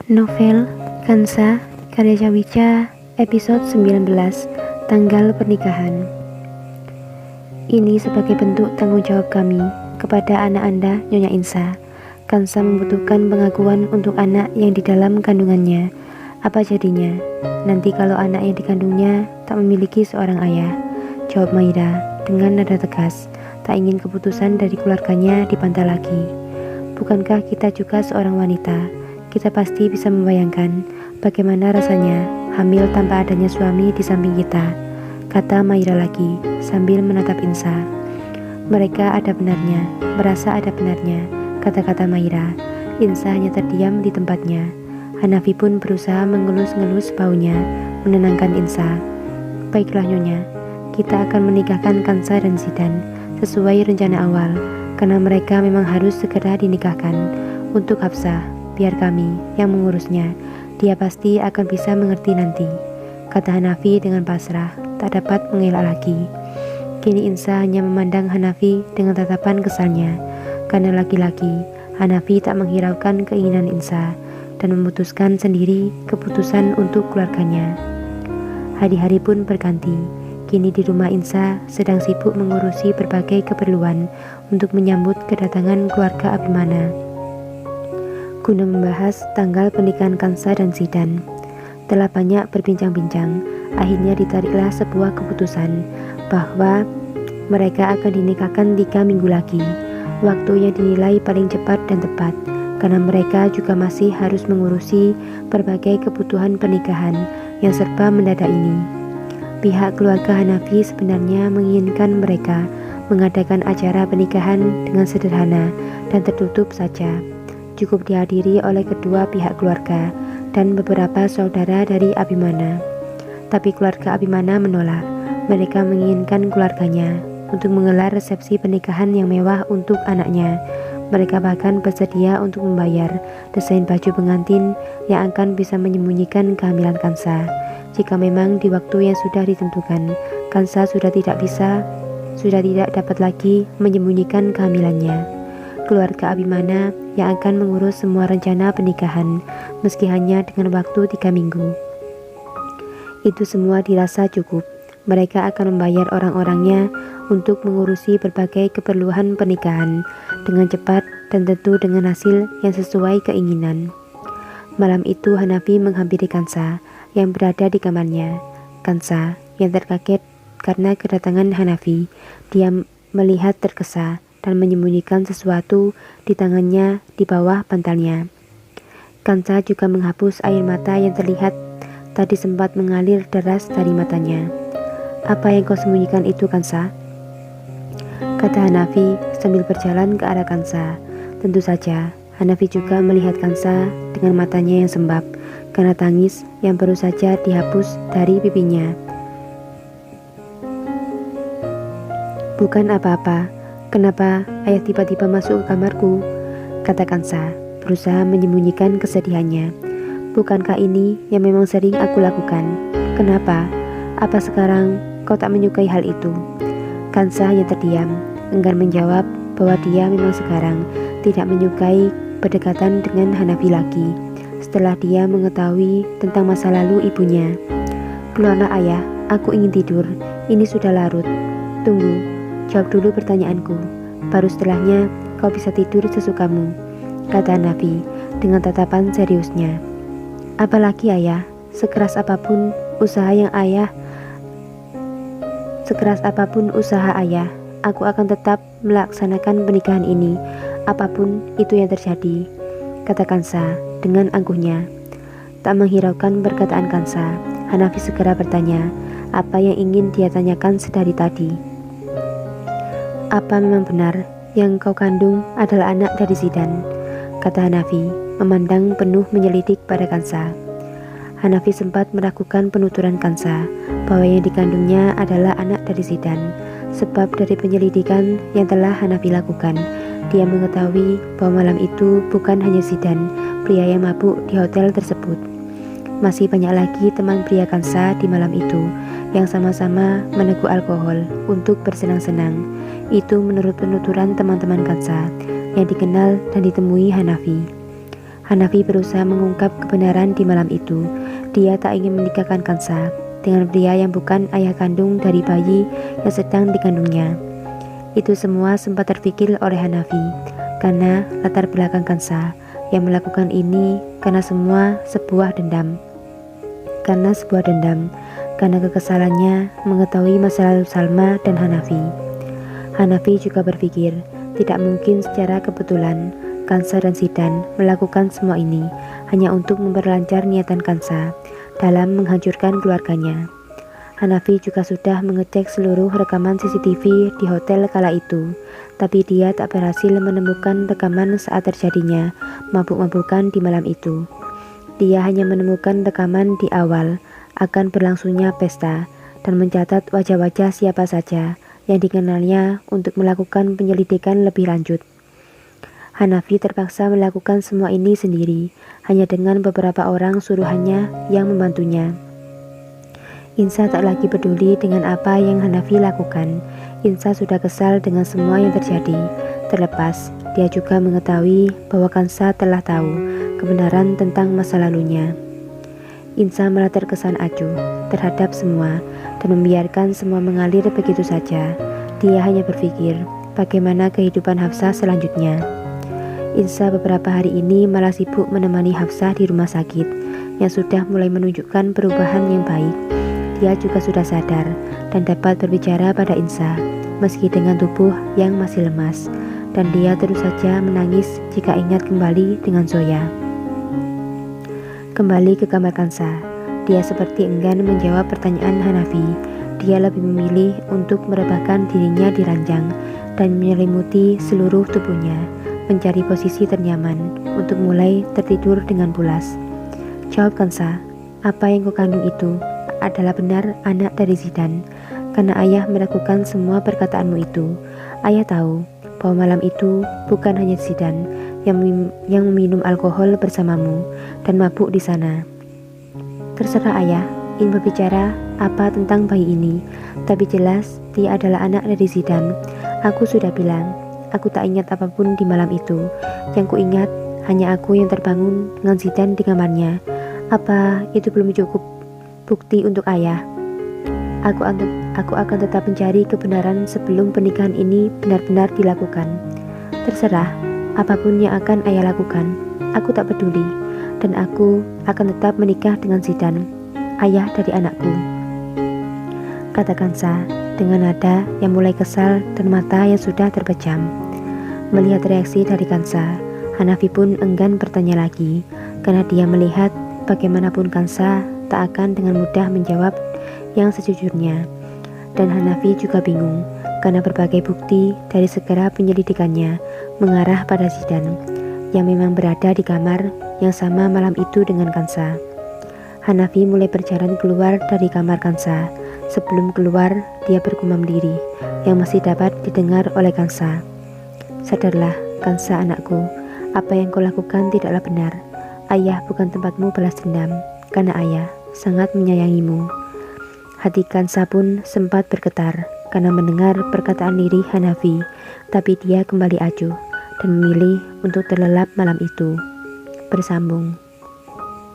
Novel Kansa karya Cawica, episode 19, Tanggal Pernikahan. Ini sebagai bentuk tanggung jawab kami kepada anak Anda, Nyonya Insa. Kansa membutuhkan pengakuan untuk anak yang di dalam kandungannya. Apa jadinya nanti kalau anak yang dikandungnya tak memiliki seorang ayah? Jawab Maira dengan nada tegas, tak ingin keputusan dari keluarganya dibantah lagi. Bukankah kita juga seorang wanita? Kita pasti bisa membayangkan bagaimana rasanya hamil tanpa adanya suami di samping kita, kata Maira lagi sambil menatap Insa. Mereka ada benarnya, merasa ada benarnya, kata-kata Maira. Insa hanya terdiam di tempatnya. Hanafi pun berusaha mengelus-ngelus baunya, menenangkan Insa. Baiklah Nyonya, kita akan menikahkan Kansa dan Zidan sesuai rencana awal, karena mereka memang harus segera dinikahkan. Untuk Hafsah, biar kami yang mengurusnya, dia pasti akan bisa mengerti nanti, kata Hanafi dengan pasrah, tak dapat mengelak lagi. Kini Insa hanya memandang Hanafi dengan tatapan kesalnya, karena lagi-lagi Hanafi tak menghiraukan keinginan Insa dan memutuskan sendiri keputusan untuk keluarganya. Hari-hari pun berganti. Kini di rumah Insa sedang sibuk mengurusi berbagai keperluan untuk menyambut kedatangan keluarga Abimana, guna membahas tanggal pernikahan Kansa dan Zidan. Telah banyak berbincang-bincang, akhirnya ditariklah sebuah keputusan bahwa mereka akan dinikahkan 3 minggu lagi, waktu yang dinilai paling cepat dan tepat, karena mereka juga masih harus mengurusi berbagai kebutuhan pernikahan yang serba mendadak ini. Pihak keluarga Hanafi sebenarnya menginginkan mereka mengadakan acara pernikahan dengan sederhana dan tertutup saja, cukup dihadiri oleh kedua pihak keluarga dan beberapa saudara dari Abimana. Tapi keluarga Abimana menolak. Mereka menginginkan keluarganya untuk menggelar resepsi pernikahan yang mewah untuk anaknya. Mereka bahkan bersedia untuk membayar desain baju pengantin yang akan bisa menyembunyikan kehamilan Kansa. Jika memang di waktu yang sudah ditentukan, Kansa sudah tidak dapat lagi menyembunyikan kehamilannya. Keluarga Abimana yang akan mengurus semua rencana pernikahan, meski hanya dengan waktu 3 minggu. Itu semua dirasa cukup. Mereka akan membayar orang-orangnya untuk mengurusi berbagai keperluan pernikahan dengan cepat dan tentu dengan hasil yang sesuai keinginan. Malam itu Hanafi menghampiri Kansa yang berada di kamarnya. Kansa yang terkaget karena kedatangan Hanafi, dia melihat tergesa dan menyembunyikan sesuatu di tangannya di bawah bantalnya. Kansa juga menghapus air mata yang terlihat tadi sempat mengalir deras dari matanya. Apa yang kau sembunyikan itu, Kansa? Kata Hanafi sambil berjalan ke arah Kansa. Tentu saja Hanafi juga melihat Kansa dengan matanya yang sembab karena tangis yang baru saja dihapus dari pipinya. Bukan apa-apa. Kenapa ayah tiba-tiba masuk ke kamarku? Kata Kansa, berusaha menyembunyikan kesedihannya. Bukankah ini yang memang sering aku lakukan? Kenapa? Apa sekarang kau tak menyukai hal itu? Kansa hanya terdiam, enggan menjawab bahwa dia memang sekarang tidak menyukai berdekatan dengan Hanafi lagi. Setelah dia mengetahui tentang masa lalu ibunya. Keluarlah ayah, aku ingin tidur. Ini sudah larut. Tunggu, jawab dulu pertanyaanku. Baru setelahnya kau bisa tidur sesukamu, kata Hanafi dengan tatapan seriusnya. Apalagi ayah, sekeras apapun usaha ayah, aku akan tetap melaksanakan pernikahan ini, apapun itu yang terjadi, kata Kansa dengan angkuhnya. Tak menghiraukan perkataan Kansa, Hanafi segera bertanya apa yang ingin dia tanyakan sedari tadi. Apa memang benar yang kau kandung adalah anak dari Zidan? Kata Hanafi, memandang penuh menyelidik pada Kansa. Hanafi sempat meragukan penuturan Kansa bahwa yang dikandungnya adalah anak dari Zidan, sebab dari penyelidikan yang telah Hanafi lakukan, dia mengetahui bahwa malam itu bukan hanya Zidan, pria yang mabuk di hotel tersebut. Masih banyak lagi teman pria Kansa di malam itu yang sama-sama meneguk alkohol untuk bersenang-senang. Itu menurut penuturan teman-teman Kansa yang dikenal dan ditemui Hanafi. Hanafi berusaha mengungkap kebenaran di malam itu. Dia tak ingin menikahkan Kansa dengan pria yang bukan ayah kandung dari bayi yang sedang dikandungnya. Itu semua sempat terpikir oleh Hanafi karena latar belakang Kansa yang melakukan ini karena sebuah dendam. Karena kekesalannya mengetahui masa lalu Salma dan Hanafi. Hanafi juga berpikir, tidak mungkin secara kebetulan Kansa dan Zidan melakukan semua ini hanya untuk memperlancar niatan Kansa dalam menghancurkan keluarganya. Hanafi juga sudah mengecek seluruh rekaman CCTV di hotel kala itu, tapi dia tak berhasil menemukan rekaman saat terjadinya mabuk-mabukan di malam itu. Dia hanya menemukan rekaman di awal akan berlangsungnya pesta dan mencatat wajah-wajah siapa saja yang dikenalnya untuk melakukan penyelidikan lebih lanjut. Hanafi terpaksa melakukan semua ini sendiri, hanya dengan beberapa orang suruhannya yang membantunya. Insa tak lagi peduli dengan apa yang Hanafi lakukan. Insa sudah kesal dengan semua yang terjadi. Terlepas, dia juga mengetahui bahwa Kansa telah tahu kebenaran tentang masa lalunya. Insa malah terkesan acuh terhadap semua dan membiarkan semua mengalir begitu saja. Dia hanya berpikir, bagaimana kehidupan Hafsah selanjutnya. Insa beberapa hari ini malah sibuk menemani Hafsah di rumah sakit yang sudah mulai menunjukkan perubahan yang baik. Dia juga sudah sadar dan dapat berbicara pada Insa meski dengan tubuh yang masih lemas, dan dia terus saja menangis jika ingat kembali dengan Zoya. Kembali ke kamar Kansa, dia seperti enggan menjawab pertanyaan Hanafi. Dia lebih memilih untuk merebahkan dirinya di ranjang dan menyelimuti seluruh tubuhnya, mencari posisi ternyaman untuk mulai tertidur dengan pulas. Jawab Kansa, apa yang kau kandung itu adalah benar anak dari Zidan, karena ayah melakukan semua perkataanmu itu. Ayah tahu bahwa malam itu bukan hanya Zidan yang meminum alkohol bersamamu dan mabuk di sana. Terserah ayah ingin berbicara apa tentang bayi ini, tapi jelas dia adalah anak dari Zidan. Aku sudah bilang, aku tak ingat apapun di malam itu. Yang ku ingat hanya aku yang terbangun dengan Zidan di kamarnya. Apa itu belum cukup bukti untuk ayah? Aku akan tetap mencari kebenaran sebelum pernikahan ini benar-benar dilakukan. Terserah apapun yang akan ayah lakukan, aku tak peduli, dan aku akan tetap menikah dengan Zidan, ayah dari anakku, kata Kansa dengan nada yang mulai kesal dan mata yang sudah terpejam. Melihat reaksi dari Kansa, Hanafi pun enggan bertanya lagi, karena dia melihat bagaimanapun Kansa tak akan dengan mudah menjawab yang sejujurnya. Dan Hanafi juga bingung, karena berbagai bukti dari segala penyelidikannya mengarah pada Zidan, yang memang berada di kamar yang sama malam itu dengan Kansa. Hanafi mulai berjalan keluar dari kamar Kansa. Sebelum keluar, dia bergumam diri, yang masih dapat didengar oleh Kansa. Sadarlah, Kansa anakku, apa yang kau lakukan tidaklah benar. Ayah bukan tempatmu balas dendam, karena ayah sangat menyayangimu. Hati Kansa pun sempat bergetar karena mendengar perkataan lirih Hanafi, tapi dia kembali acuh dan memilih untuk terlelap malam itu. Bersambung.